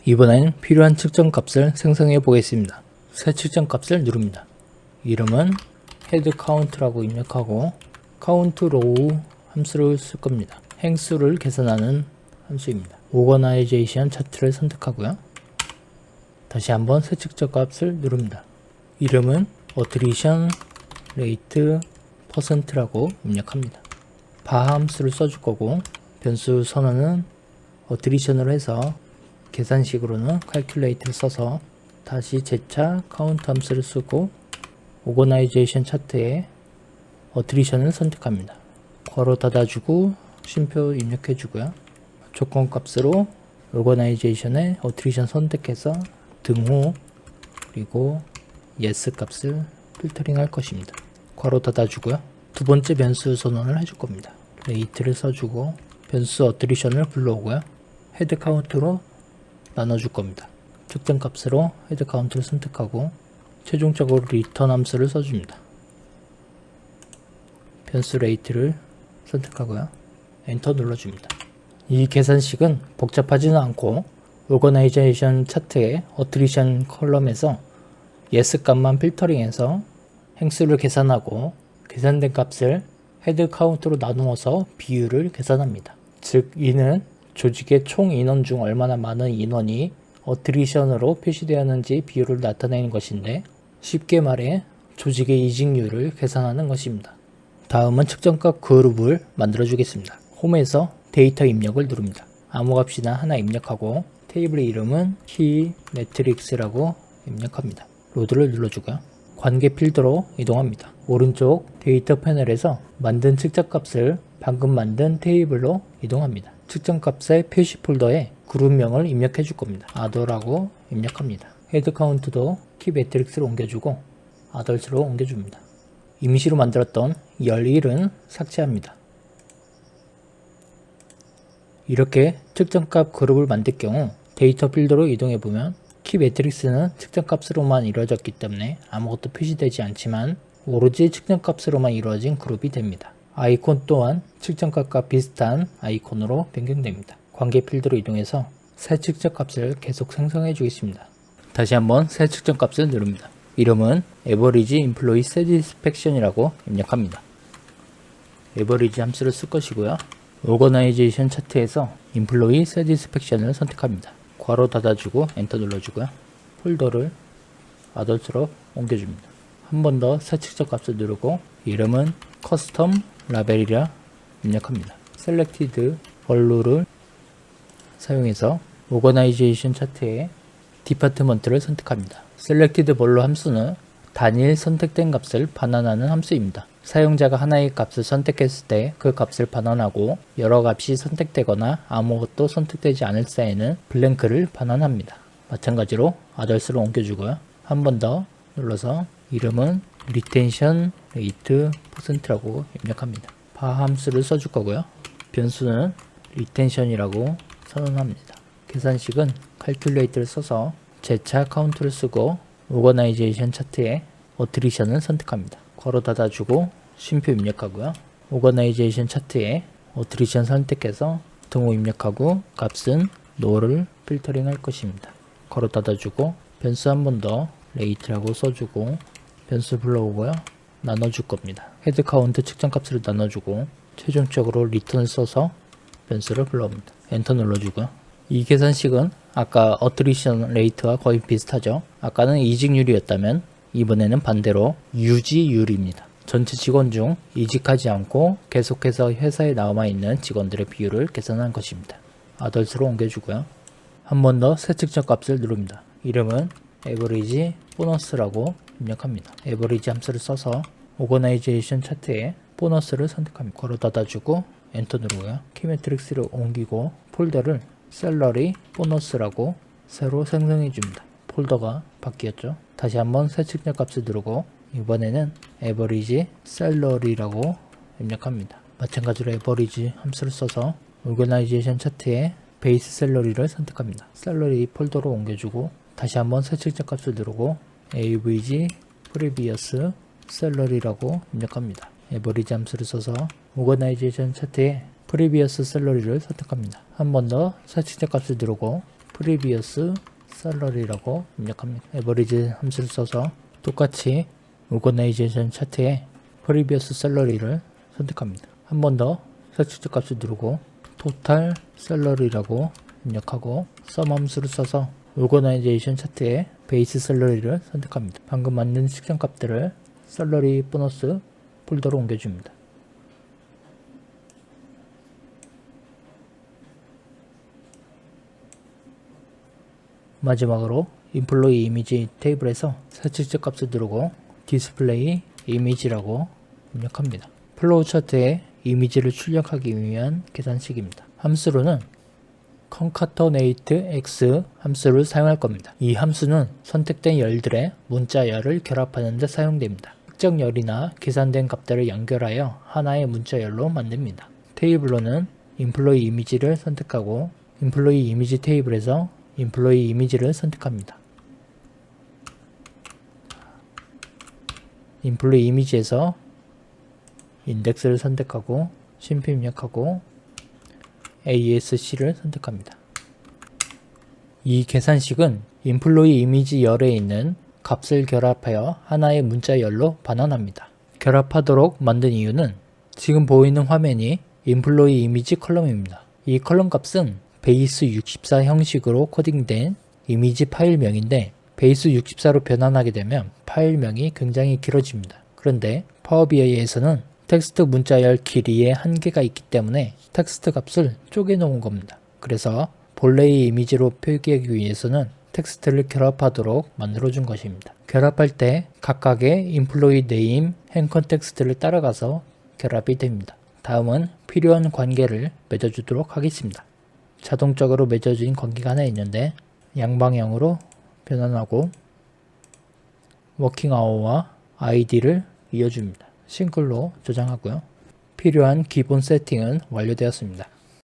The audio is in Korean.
이번엔 필요한 측정값을 생성해 보겠습니다. 새 측정값을 누릅니다. 이름은 헤드카운트라고 입력하고 카운트로우 함수를 쓸 겁니다. 행수를 계산하는 함수입니다. 오거나이제이션 차트를 선택하고요. 다시 한번 새 측정값을 누릅니다. 이름은 어트리션 레이트 퍼센트라고 입력합니다. 바 함수를 써줄 거고 변수 선언은 어트리션으로 해서 계산식으로는 calculate를 써서 다시 재차 카운트 함수를 쓰고 오거나이제이션 차트에 어트리션을 선택합니다. 괄호 닫아주고 쉼표 입력해주고요. 조건값으로 오거나이제이션에 어트리션 선택해서 등호 그리고 yes 값을 필터링 할 것입니다. 괄호 닫아주고요. 두 번째 변수 선언을 해줄 겁니다. 레이트를 써주고 변수 어트리션을 불러오고요. 헤드 카운트로 나눠줄 겁니다. 측정 값으로 헤드 카운트를 선택하고 최종적으로 리턴 함수를 써줍니다. 변수 레이트를 선택하고요. 엔터 눌러줍니다. 이 계산식은 복잡하지는 않고 오거나이제이션 차트의 어트리션 컬럼에서 yes 값만 필터링해서 행수를 계산하고 계산된 값을 헤드 카운트로 나누어서 비율을 계산합니다. 즉 이는 조직의 총 인원 중 얼마나 많은 인원이 어트리션으로 표시되었는지 비율을 나타내는 것인데 쉽게 말해 조직의 이직률을 계산하는 것입니다. 다음은 측정값 그룹을 만들어 주겠습니다. 홈에서 데이터 입력을 누릅니다. 아무 값이나 하나 입력하고 테이블의 이름은 key matrix라고 입력합니다. 로드를 눌러주고요. 관계 필드로 이동합니다. 오른쪽 데이터 패널에서 만든 측정값을 방금 만든 테이블로 이동합니다. 측정값의 표시 폴더에 그룹명을 입력해 줄 겁니다. other라고 입력합니다. 헤드 카운트도 key matrix로 옮겨주고 others로 옮겨줍니다. 임시로 만들었던 11은 삭제합니다. 이렇게 측정값 그룹을 만들 경우 데이터 필드로 이동해보면 키 매트릭스는 측정값으로만 이루어졌기 때문에 아무것도 표시되지 않지만 오로지 측정값으로만 이루어진 그룹이 됩니다. 아이콘 또한 측정값과 비슷한 아이콘으로 변경됩니다. 관계 필드로 이동해서 새 측정값을 계속 생성해 주겠습니다. 다시 한번 새 측정값을 누릅니다. 이름은 average employee satisfaction이라고 입력합니다. average 함수를 쓸 것이고요. 오거나이제이션 차트에서 employee satisfaction을 선택합니다. 괄호 닫아주고 엔터 눌러주고요. 폴더를 others로 옮겨줍니다. 한 번 더 새 측정값을 누르고 이름은 custom label이라 입력합니다. selected value를 사용해서 오거나이제이션 차트에 디파트먼트를 선택합니다. selected value 함수는 단일 선택된 값을 반환하는 함수입니다. 사용자가 하나의 값을 선택했을 때 그 값을 반환하고 여러 값이 선택되거나 아무것도 선택되지 않을 사이에는 블랭크를 반환합니다. 마찬가지로 others로 옮겨주고요. 한 번 더 눌러서 이름은 retention rate %라고 입력합니다. 바 함수를 써줄 거고요. 변수는 retention이라고 선언합니다. 계산식은 calculate를 써서 재차 카운트를 쓰고 오거나이제이션 차트에 어트리션을 선택합니다. 괄호 닫아주고 쉼표 입력하고요. 오거나이제이션 차트에 어트리션 선택해서 등호 입력하고 값은 no를 필터링 할 것입니다. 괄호 닫아주고 변수 한 번 더 레이트라고 써주고 변수 불러오고요. 나눠줄 겁니다. 헤드 카운트 측정값을 나눠주고 최종적으로 리턴을 써서 변수를 불러옵니다. 엔터 눌러주고요. 이 계산식은 아까 어트리션 레이트와 거의 비슷하죠. 아까는 이직률이었다면 이번에는 반대로 유지율입니다. 전체 직원 중 이직하지 않고 계속해서 회사에 남아있는 직원들의 비율을 계산한 것입니다. others로 옮겨주고요. 한 번 더 새 측정값을 누릅니다. 이름은 average bonus라고 입력합니다. average 함수를 써서 오거나이제이션 차트에 보너스를 선택합니다. 괄호 닫아주고 엔터 누르고요. 키 매트릭스를 옮기고 폴더를 셀러리 보너스라고 새로 생성해 줍니다. 폴더가 바뀌었죠. 다시 한번 새 측정값을 누르고 이번에는 average salary라고 입력합니다. 마찬가지로 average 함수를 써서 오거나이제이션 차트에 베이스 셀러리를 선택합니다. 셀러리 폴더로 옮겨주고 다시 한번 새 측정값을 누르고 average previous salary라고 입력합니다. average 함수를 써서 오거나이제이션 차트에 previous salary를 선택합니다. 한 번 더 새 측정값을 누르고 previous salary라고 입력합니다. average 함수를 써서 똑같이 organization 차트에 previous salary를 선택합니다. 한 번 더 서치 값을 누르고 total salary라고 입력하고 sum 함수를 써서 organization 차트에 base salary를 선택합니다. 방금 만든 측정 값들을 salary 보너스 폴더로 옮겨줍니다. 마지막으로 employee image 테이블에서 서치 값을 누르고 display image라고 입력합니다. 플로우 차트에 이미지를 출력하기 위한 계산식입니다. 함수로는 concatenate x 함수를 사용할 겁니다. 이 함수는 선택된 열들의 문자 열을 결합하는 데 사용됩니다. 특정 열이나 계산된 값들을 연결하여 하나의 문자 열로 만듭니다. 테이블로는 employee image를 선택하고 employee image 테이블에서 employee image를 선택합니다. employee image에서 인덱스를 선택하고 심표 입력하고 ASC를 선택합니다. 이 계산식은 employee image 열에 있는 값을 결합하여 하나의 문자 열로 반환합니다. 결합하도록 만든 이유는 지금 보이는 화면이 employee image 컬럼입니다. 이 컬럼 값은 베이스 64 형식으로 코딩된 이미지 파일명인데 베이스 64로 변환하게 되면 파일명이 굉장히 길어집니다. 그런데 파워 BI에서는 텍스트 문자열 길이에 한계가 있기 때문에 텍스트 값을 쪼개 놓은 겁니다. 그래서 본래의 이미지로 표기하기 위해서는 텍스트를 결합하도록 만들어 준 것입니다. 결합할 때 각각의 employee name, hand context를 따라가서 결합이 됩니다. 다음은 필요한 관계를 맺어주도록 하겠습니다. 자동적으로 맺어진 관계가 하나 있는데 양방향으로 변환하고 워킹 아워와 아이디를 이어줍니다. 싱글로 저장하고요. 필요한 기본 세팅은 완료되었습니다.